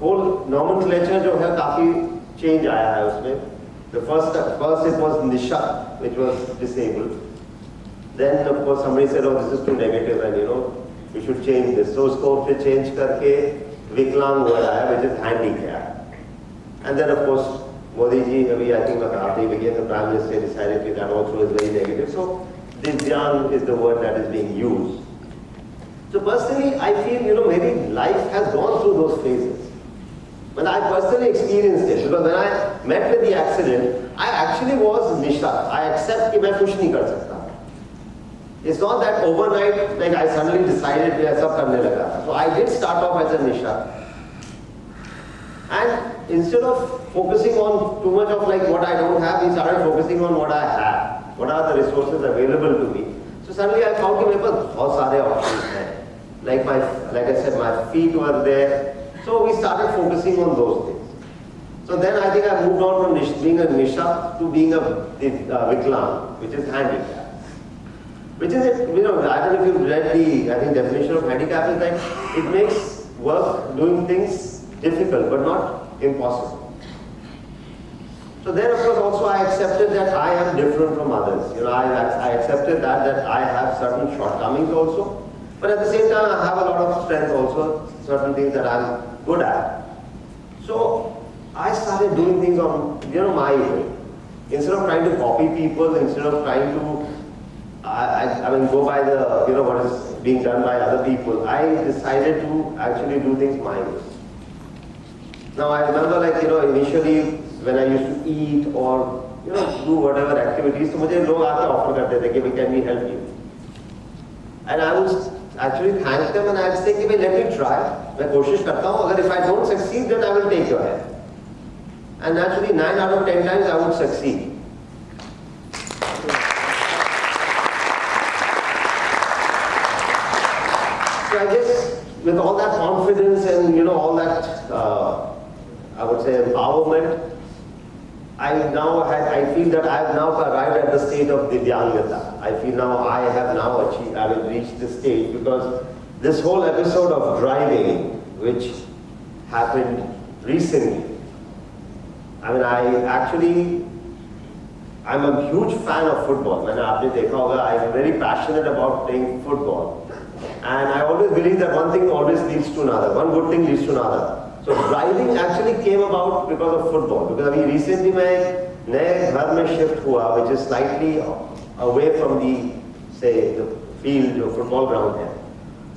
whole nomenclature जो है काफी change आया है उसमें. The first it was Nisha, which was disabled. Then of course somebody said, oh, this is too negative, and we should change this. So उसको फिर change करके Vikram word आया, which is handicap. And then of course Modi ji, I think the Prime Minister decided that also is very negative. So Divyang is the word that is being used. So personally, I feel, maybe life has gone through those phases. But I personally experienced it, because when I met with the accident, I actually was Nisha. I accept that I can't do anything. It's not that overnight, like I suddenly decided to do everything. So I did start off as a Nisha. And instead of focusing on too much of like what I don't have, we started focusing on what I have. What are the resources available to me? So suddenly I found that I have many options. Like I said, my feet were there. So we started focusing on those things. So then I think I moved on from being a Nisha to being a Vikram, which is handicap. Which is, I don't know if you've read the, definition of handicap is like, it makes work, doing things difficult, but not impossible. So then of course also I accepted that I am different from others. I accepted that I have certain shortcomings also. But at the same time, I have a lot of strength also, certain things that I'm good at. So I started doing things on, my way. Instead of trying to copy people, instead of trying to, go by the, what is being done by other people, I decided to actually do things my way. Now I remember initially when I used to eat or, do whatever activities, so मुझे लोग आके offer करते थे कि can we help you? And I would actually thank them and I'd say, let me try. मैं कोशिश करता हूँ. If I don't succeed, then I will take your help. And naturally, 9 out of 10 times I would succeed. So I guess with all that confidence and all that, I would say empowerment, I feel that I have now arrived at the state of Divyangata. I feel now I have now achieved, I will reach this stage, because this whole episode of driving, which happened recently, I'm a huge fan of football. I'm very passionate about playing football. And I always believe that one thing always leads to another, one good thing leads to another. So driving actually came about because of football. Because recently I नए घर में shift हुआ, which is slightly away from the field, जो football ground है.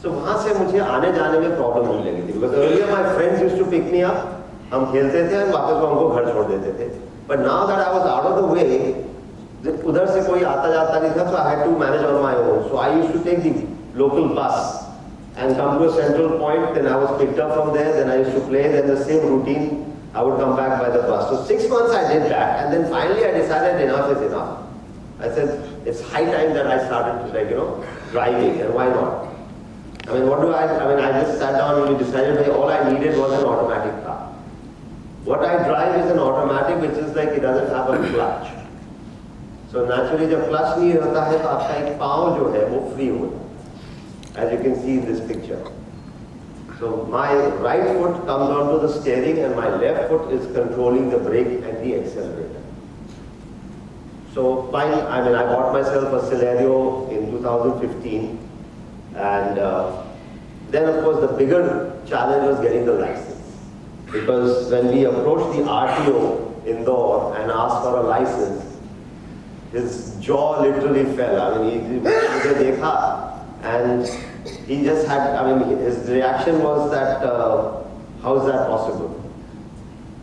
So वहाँ से मुझे आने जाने में problem होने लगी थी. Because earlier my friends used to pick me up, हम खेलते थे और वापस वो हमको घर छोड़ देते थे. But now that I was out of the way, उधर से कोई आता जाता नहीं था, so I had to manage on my own. So I used to take the local bus and come to a central point, then I was picked up from there, then I used to play, then the same routine, I would come back by the bus. So 6 months I did that, and then finally I decided enough is enough. I said, it's high time that I started driving, and why not? I just sat down and we decided that all I needed was an automatic car. What I drive is an automatic, which is like, it doesn't have a clutch. So naturally, जब clutch नहीं होता है, तो आपका एक पाँव जो है, वो free होता है. As you can see in this picture. So my right foot comes onto the steering and my left foot is controlling the brake and the accelerator. So I bought myself a Celerio in 2015, and then of course the bigger challenge was getting the license. Because when we approached the RTO in Indore and asked for a license, his jaw literally fell. He dekha, and he just had, his reaction was that, how is that possible?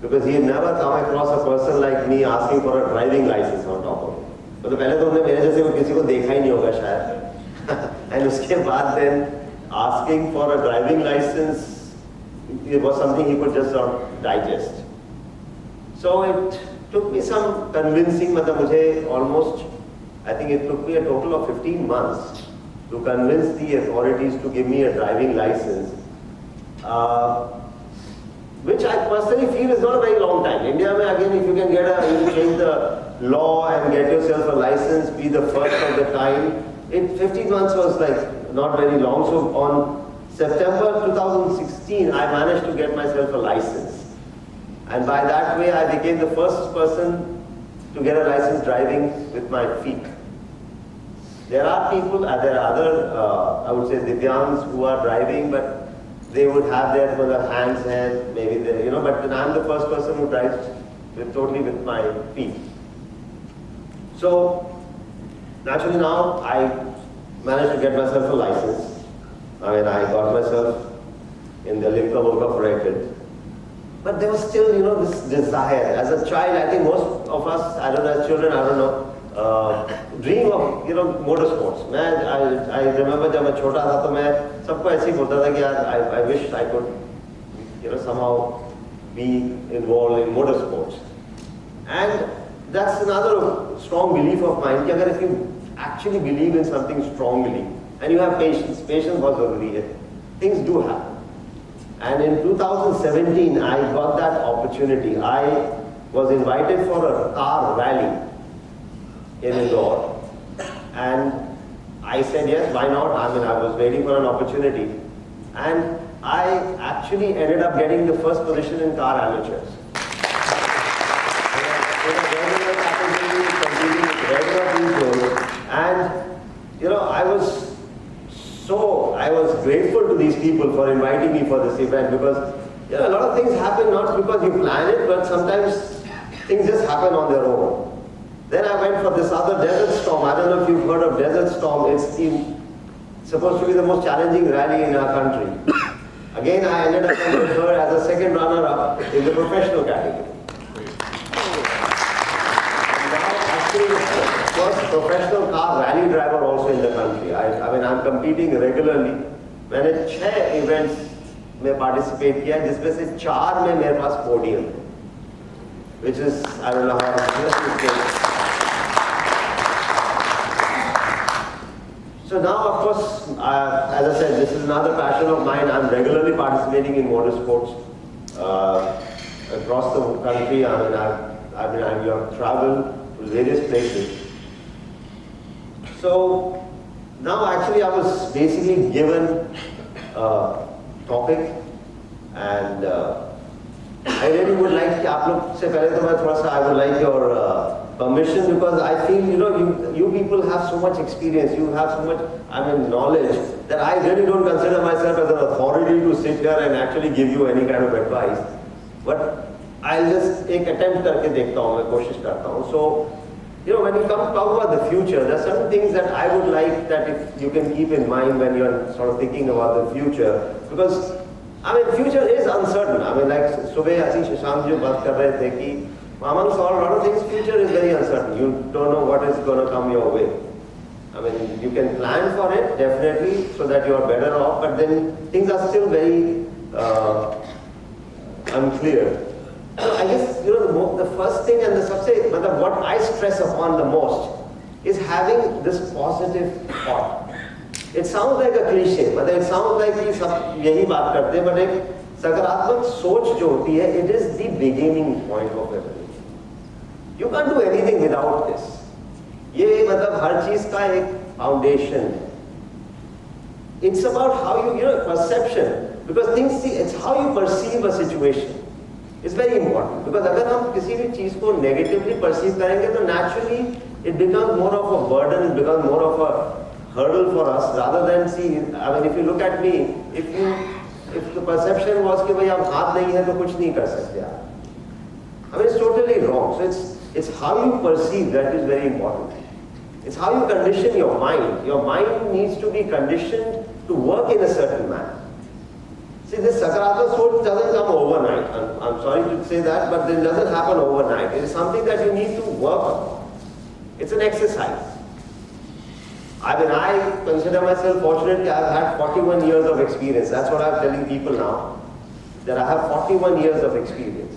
Because he had never come across a person like me asking for a driving license on top of it. But पहले तो हमने मेरे जैसे किसी को देखा ही नहीं होगा शायद. And उसके बाद then asking for a driving license, it was something he could just not digest. So it took me some convincing, I think it took me a total of 15 months to convince the authorities to give me a driving license, which I personally feel is not a very long time. India, again, if you can you change the law and get yourself a license, be the first of the time, 15 months was like not very long. So on September 2016, I managed to get myself a license. And by that way, I became the first person to get a license driving with my feet. There are people, there are other, I would say, Divyangs who are driving, but they would have their hands held, maybe they, but I'm the first person who drives totally with my feet. So, naturally now, I managed to get myself a license. I mean, I got myself in the Limca Book of Record. But there was still, this desire. As a child, I think most of us, I don't know, as children, I don't know, dream of, motorsports. I remember when I was small, I wish I could, somehow be involved in motorsports. And that's another strong belief of mine. That if you actually believe in something strongly, and you have patience was already, things do happen. And in 2017, I got that opportunity. I was invited for a car rally in Indore. And I said, yes, why not? I mean, I was waiting for an opportunity. And I actually ended up getting the first position in car amateurs. And, I was grateful to these people for inviting me for this event because, a lot of things happen not because you plan it, but sometimes things just happen on their own. Then I went for this other Desert Storm. I don't know if you've heard of Desert Storm. It's supposed to be the most challenging rally in our country. Again, I ended up with her as a second runner-up in the professional category. First professional car rally driver also in the country. I mean, I'm competing regularly. मैंने 6 events में participate किया, जिसमें से 4 में मेरे पास podium, which is, I don't know how to say. So now, of course, as I said, this is another passion of mine. I'm regularly participating in motorsports across the country. I've traveled to various places. So now actually I was basically given a topic, and I really would like I would like your permission, because I feel you people have so much experience, you have so much knowledge, that I really don't consider myself as an authority to sit here and actually give you any kind of advice. But I'll just take attempt करके देखता हूँ, मैं कोशिश करता हूँ. So when you talk about the future, there are certain things that I would like that if you can keep in mind when you're sort of thinking about the future. Because, future is uncertain. Like Subhe Asi Shashank ji baat kar rahe the ki, amongst a lot of things, future is very uncertain. You don't know what is going to come your way. You can plan for it, definitely, so that you are better off, but then things are still very unclear. So I guess, the first thing and what I stress upon the most is having this positive thought. It sounds like a cliche, but it sounds like we सब यही बात करते हैं, but एक सकारात्मक सोच जो होती है, it is the beginning point of everything. You can't do anything without this. ये हर चीज का एक foundation है. It's about how you, perception, because things, it's how you perceive a situation. It's very important, because अगर हम किसी भी चीज को negatively perceive करेंगे, तो naturally it becomes more of a burden, it becomes more of a hurdle for us, rather than if you look at me, if the perception was कि भाई आप हाथ नहीं है तो कुछ नहीं कर सकते आप. It's totally wrong. So it's how you perceive that is very important. It's how you condition your mind. Your mind needs to be conditioned to work in a certain manner. See, this Sakaratmaka soch doesn't come overnight. I'm sorry to say that, but it doesn't happen overnight. It is something that you need to work upon. It's an exercise. I consider myself fortunate that I've had 41 years of experience. That's what I'm telling people now, that I have 41 years of experience.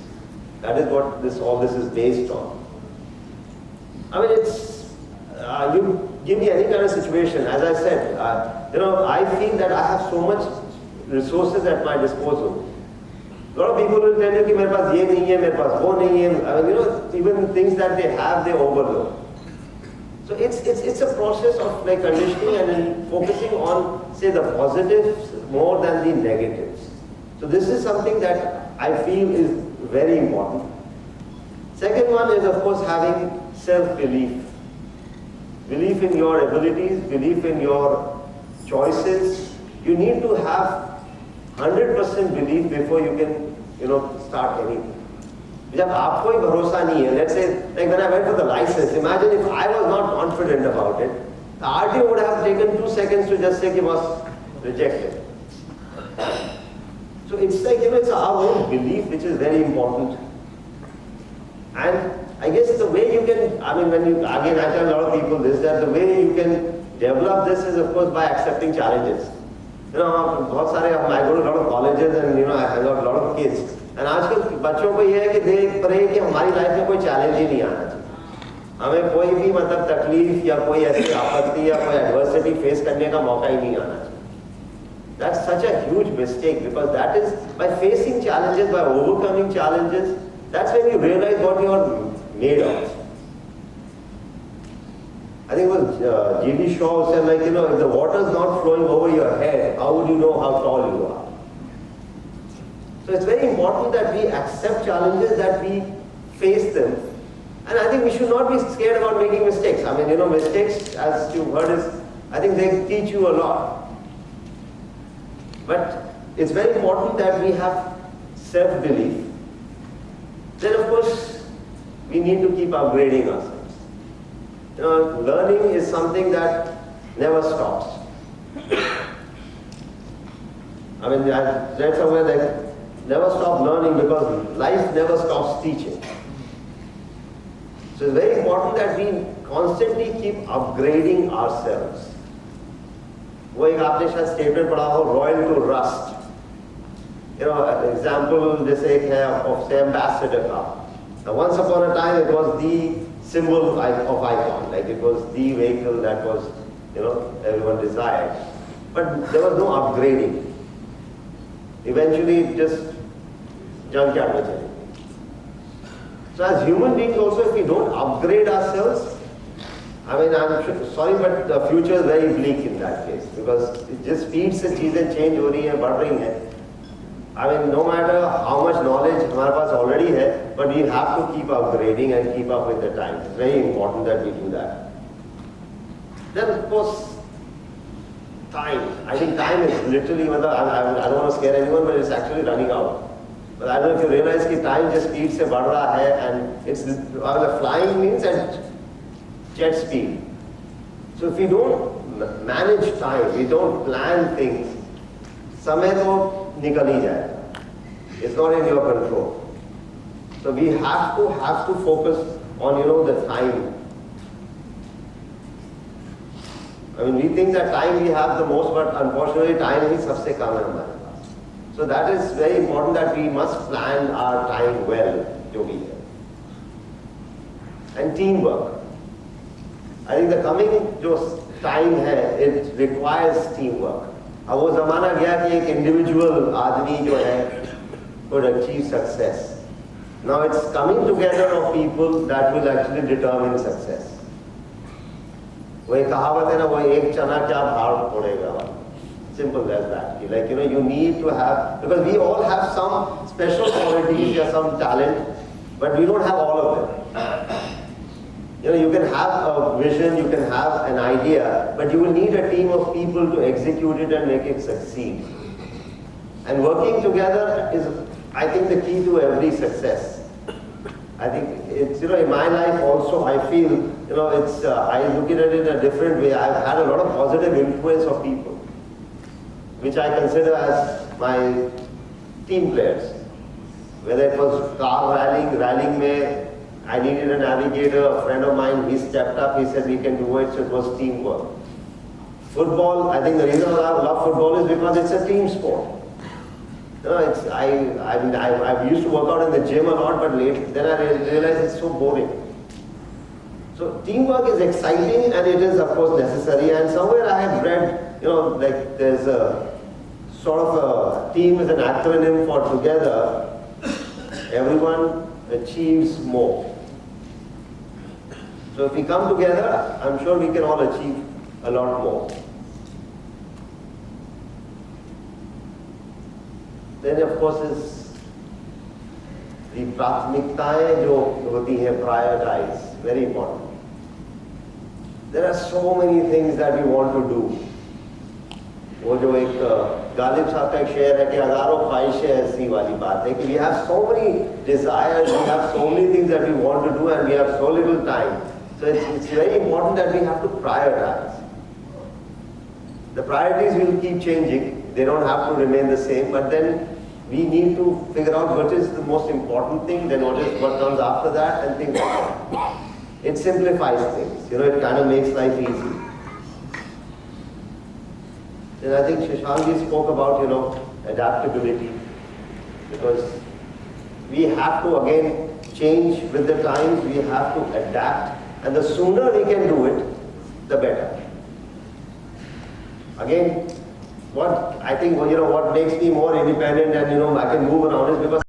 That is what all this is based on. You give me any kind of situation, as I said, I feel that I have so much resources at my disposal. A lot of people will tell you कि मेरे पास ये नहीं है, मेरे पास वो नहीं है. Even things that they have, they overlook. So it's a process of like conditioning and then focusing on, say, the positives more than the negatives. So this is something that I feel is very important. Second one is, of course, having self-belief. Belief in your abilities, belief in your choices. You need to have 100% belief before you can, start anything. जब आपको ही भरोसा नहीं है, let's say, like when I went for the license, imagine if I was not confident about it, the RTO would have taken 2 seconds to just say कि was rejected. So it's like, it's our own belief which is very important. And I guess the way you can, again I tell a lot of people this, that the way you can develop this is of course by accepting challenges. बहुत सारे, I go to a lot of colleges and I hang out a lot of kids. And आजकल बच्चों को ये है कि देख रहे हैं कि हमारी लाइफ में कोई चैलेंज ही नहीं आना चाहिए, हमें कोई भी मतलब तकलीफ या कोई ऐसी आपत्ति या कोई एडवर्सिटी फेस करने का मौका ही नहीं आना चाहिए. That's such a huge mistake, because that is by facing challenges, by overcoming challenges, that's when you realize what you are made of. I think it was G.D. Shaw said, like, if the water is not flowing over your head, how would you know how tall you are? So it's very important that we accept challenges, that we face them. And I think we should not be scared about making mistakes. Mistakes, as you've heard, I think they teach you a lot. But it's very important that we have self-belief. Then of course, we need to keep upgrading ourselves. Learning is something that never stops. I read somewhere that never stop learning, because life never stops teaching. So it's very important that we constantly keep upgrading ourselves. वो एक आपने शायद statement पढ़ा हो, royal to rust. Example जैसे एक है of say ambassador car. Now once upon a time it was the symbol of icon, like it was the vehicle that was, everyone desired. But there was no upgrading. Eventually it just junkyard में चले. So as human beings also, if we don't upgrade ourselves, I'm sorry, but the future is very bleak in that case, because it just speed से चीजें change हो रही हैं, बढ़ रही हैं. No matter how much knowledge हमारे पास already है, but we have to keep upgrading and keep up with the time. It's very important that we do that. Then of course, time. I think time is literally, I don't want to scare anyone, but it's actually running out. But I don't know if you realize that time just speed से बढ़ रहा है, and it's flying means at jet speed. So if we don't manage time, we don't plan things, समय तो निकल ही जाएगा. It's not in your control. So we have to focus on the time. We think that time we have the most, but unfortunately time is सबसे कम है हमारे पास. So that is very important, that we must plan our time well, जो भी है. And teamwork. I think the coming जो time है, it requires teamwork. अब वो ज़माना गया कि एक individual आदमी जो है could achieve success. Now it's coming together of people that will actually determine success. वो एक कहावत है ना, वो एक चना क्या भार पड़ेगा. Simple as that. Like, you need to have, because we all have some special qualities or some talent, but we don't have all of them. You can have a vision, you can have an idea, but you will need a team of people to execute it and make it succeed. And working together is, I think, the key to every success. I think it's, in my life also, I feel, it's, I look at it in a different way. I've had a lot of positive influence of people, which I consider as my team players. Whether it was car rallying mein, I needed a navigator, a friend of mine, he stepped up, he said we can do it, so it was teamwork. Football, I think the reason I love football is because it's a team sport. I used to work out in the gym a lot, but then I realized it's so boring. So teamwork is exciting, and it is of course necessary, and somewhere I had read, like there's a sort of a team is an acronym for together, everyone achieves more. So if we come together, I'm sure we can all achieve a lot more. Then of course is the प्राथमिकताएं जो होती हैं, prioritize, very important. There are so many things that we want to do. वो जो एक गालिब साहब का एक शेर है कि हजारों ख्वाहिशें ऐसी वाली बात है कि we have so many desires, we have so many things that we want to do and we have so little time. So it's very important that we have to prioritize. The priorities will keep changing, they don't have to remain the same, but then we need to figure out what is the most important thing, then what comes after that, and things like that. It simplifies things, it kind of makes life easy. And I think Shashank spoke about, adaptability, because we have to again change with the times, we have to adapt, and the sooner we can do it, the better. Again, what I think, what makes me more independent and I can move around is because